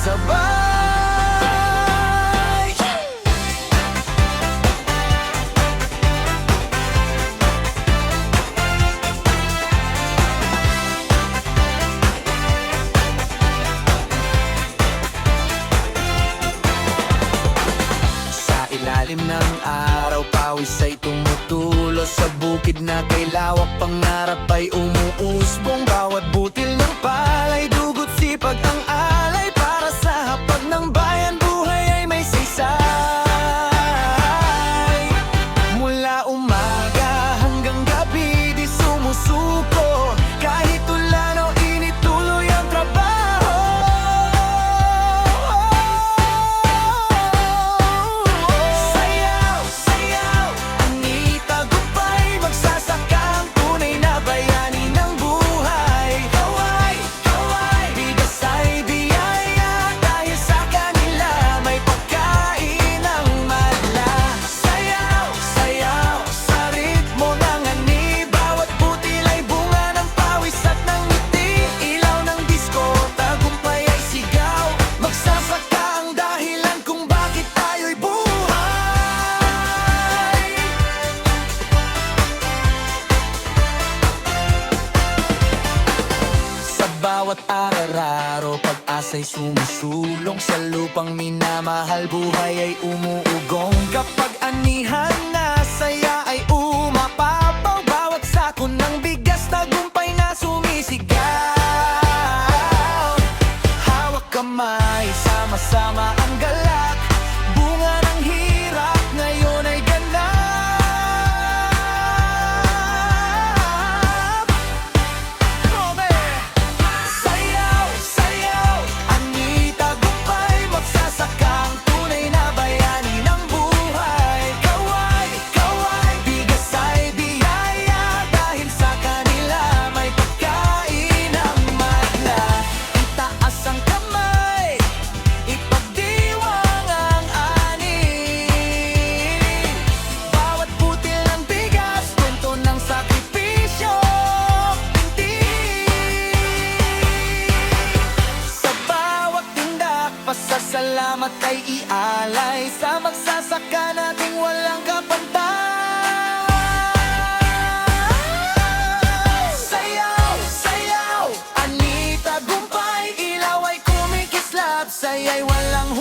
sabay. Sa ilalim ng araw, pawis ay tumutulo. Sa bukid na kay lawak, pangarap ay umuusbong. Bawat butil ng palay, dugot sipag ang alay. Para sa hapag ng bayan, buhay ay may saysay. Mula umaga hanggang gabi, di sumusuko. Kahit ulan o init, tuloy ang trabaho. Sayaw, sayaw, anita, gupay. Magsasaka ang tunay na bayani ng buhay. Kaway, kaway, bigas ay biyaya. Dahil sa kanila may pagkain ng madla. Sayaw, sayaw, sa ritmo ng ani. Bawat butil ay bunga ng pawis at ng ngiti. Ilaw ng disko, tagumpay ay sigaw. Magsasaka ang dahilan kung bakit tayo'y buhay. Sa bawat arararo, pag-asa'y sumusulong. Sa lupang minamahal, buhay ay umuugong. Kapag anihan na, saya ay umapapaw. Bawat sako ng bigas, tagumpay na sumisigaw. Hawak kamay, sama-sama ang galak. Bunga ng hirap, ngayon ay ganap. Sayaw, sayaw, anita, gupay. Magsasaka ang tunay na bayani ng buhay. Kaway, kaway, bigas ay biyaya. Dahil sa kanila may pagkain ng madla. Itaas ang kamay, ipagdiwang ang ani. Bawat butil ng bigas, kwento ng sakripisyo. Hindi sa bawat tindak, pasasalamat ay ialay. Sa magsasaka nating walang kapantay. Sayaw, sayaw, anita, gumpay. Ilaw ay kumikislap, saya'y walang